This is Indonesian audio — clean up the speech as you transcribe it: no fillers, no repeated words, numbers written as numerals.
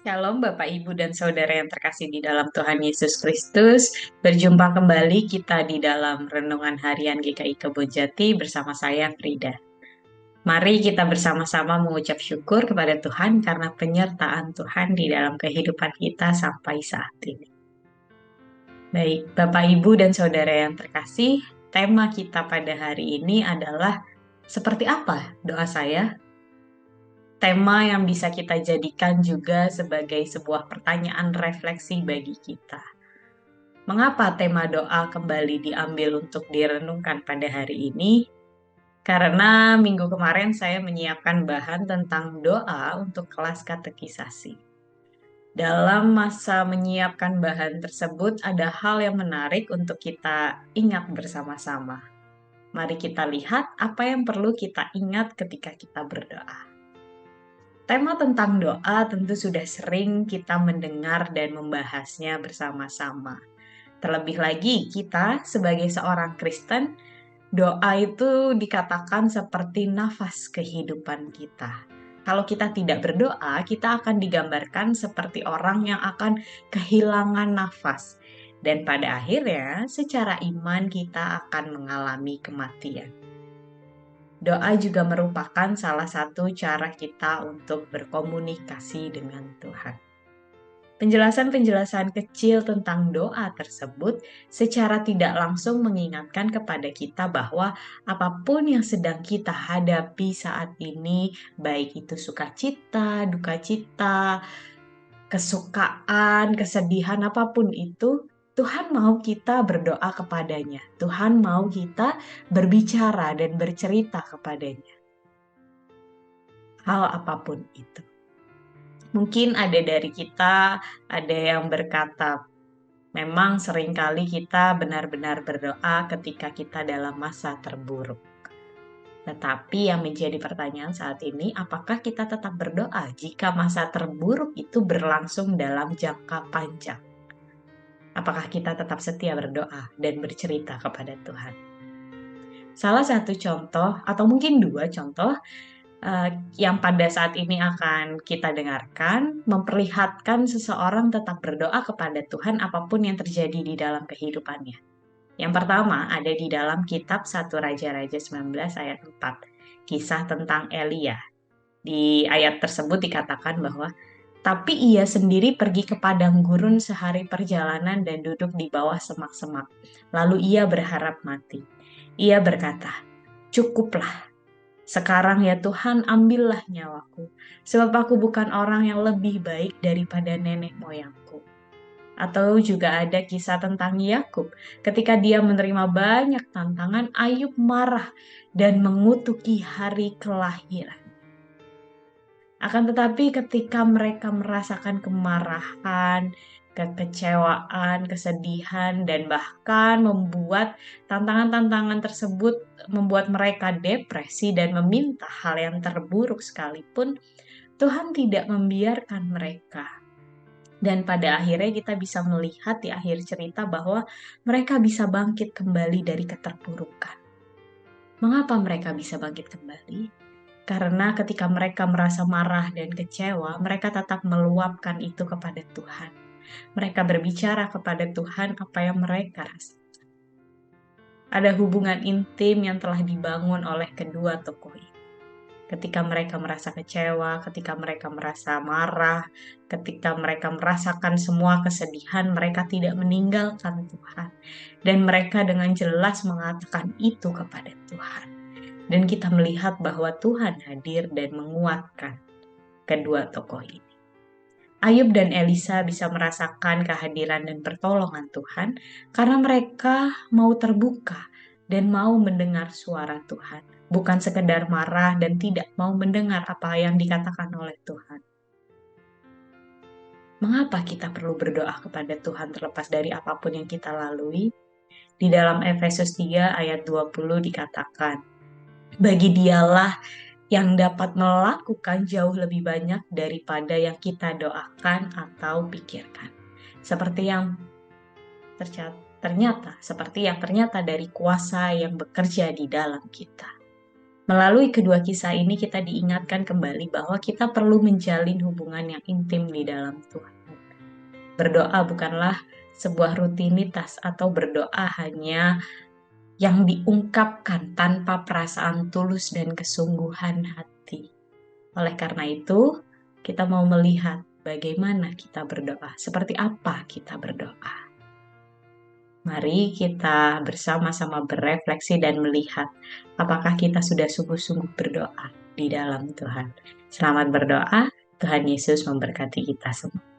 Shalom Bapak Ibu dan Saudara yang terkasih di dalam Tuhan Yesus Kristus. Berjumpa kembali kita di dalam Renungan Harian GKI Kebonjati bersama saya Frida. Mari kita bersama-sama mengucap syukur kepada Tuhan karena penyertaan Tuhan di dalam kehidupan kita sampai saat ini. Baik, Bapak Ibu dan Saudara yang terkasih, tema kita pada hari ini adalah seperti apa doa saya? Tema yang bisa kita jadikan juga sebagai sebuah pertanyaan refleksi bagi kita. Mengapa tema doa kembali diambil untuk direnungkan pada hari ini? Karena minggu kemarin saya menyiapkan bahan tentang doa untuk kelas katekisasi. Dalam masa menyiapkan bahan tersebut, ada hal yang menarik untuk kita ingat bersama-sama. Mari kita lihat apa yang perlu kita ingat ketika kita berdoa. Tema tentang doa tentu sudah sering kita mendengar dan membahasnya bersama-sama. Terlebih lagi, kita sebagai seorang Kristen, doa itu dikatakan seperti nafas kehidupan kita. Kalau kita tidak berdoa, kita akan digambarkan seperti orang yang akan kehilangan nafas. Dan pada akhirnya, secara iman kita akan mengalami kematian. Doa juga merupakan salah satu cara kita untuk berkomunikasi dengan Tuhan. Penjelasan-penjelasan kecil tentang doa tersebut secara tidak langsung mengingatkan kepada kita bahwa apapun yang sedang kita hadapi saat ini, baik itu sukacita, duka cita, kesukaan, kesedihan, apapun itu, Tuhan mau kita berdoa kepadanya. Tuhan mau kita berbicara dan bercerita kepadanya. Hal apapun itu. Mungkin ada dari kita, ada yang berkata, memang seringkali kita benar-benar berdoa ketika kita dalam masa terburuk. Tetapi yang menjadi pertanyaan saat ini, apakah kita tetap berdoa jika masa terburuk itu berlangsung dalam jangka panjang? Apakah kita tetap setia berdoa dan bercerita kepada Tuhan? Salah satu contoh, atau mungkin dua contoh, yang pada saat ini akan kita dengarkan memperlihatkan seseorang tetap berdoa kepada Tuhan apapun yang terjadi di dalam kehidupannya. Yang pertama ada di dalam kitab 1 Raja-Raja 19 ayat 4, kisah tentang Elia. Di ayat tersebut dikatakan bahwa tapi ia sendiri pergi ke padang gurun sehari perjalanan dan duduk di bawah semak-semak. Lalu ia berharap mati. Ia berkata, "Cukuplah. Sekarang ya Tuhan, ambillah nyawaku, sebab aku bukan orang yang lebih baik daripada nenek moyangku." Atau juga ada kisah tentang Yakub. Ketika dia menerima banyak tantangan, Ayub marah dan mengutuki hari kelahiran. Akan tetapi ketika mereka merasakan kemarahan, kekecewaan, kesedihan, dan bahkan membuat tantangan-tantangan tersebut membuat mereka depresi dan meminta hal yang terburuk sekalipun, Tuhan tidak membiarkan mereka. Dan pada akhirnya kita bisa melihat di akhir cerita bahwa mereka bisa bangkit kembali dari keterpurukan. Mengapa mereka bisa bangkit kembali? Karena ketika mereka merasa marah dan kecewa, mereka tetap meluapkan itu kepada Tuhan. Mereka berbicara kepada Tuhan apa yang mereka rasa. Ada hubungan intim yang telah dibangun oleh kedua tokoh ini. Ketika mereka merasa kecewa, ketika mereka merasa marah, ketika mereka merasakan semua kesedihan, mereka tidak meninggalkan Tuhan. Dan mereka dengan jelas mengatakan itu kepada Tuhan. Dan kita melihat bahwa Tuhan hadir dan menguatkan kedua tokoh ini. Ayub dan Elisa bisa merasakan kehadiran dan pertolongan Tuhan karena mereka mau terbuka dan mau mendengar suara Tuhan. Bukan sekedar marah dan tidak mau mendengar apa yang dikatakan oleh Tuhan. Mengapa kita perlu berdoa kepada Tuhan terlepas dari apapun yang kita lalui? Di dalam Efesus 3 ayat 20 dikatakan, bagi dialah yang dapat melakukan jauh lebih banyak daripada yang kita doakan atau pikirkan. Seperti yang ternyata dari kuasa yang bekerja di dalam kita. Melalui kedua kisah ini kita diingatkan kembali bahwa kita perlu menjalin hubungan yang intim di dalam Tuhan. Berdoa bukanlah sebuah rutinitas atau berdoa hanya yang diungkapkan tanpa perasaan tulus dan kesungguhan hati. Oleh karena itu, kita mau melihat bagaimana kita berdoa, seperti apa kita berdoa. Mari kita bersama-sama berefleksi dan melihat apakah kita sudah sungguh-sungguh berdoa di dalam Tuhan. Selamat berdoa, Tuhan Yesus memberkati kita semua.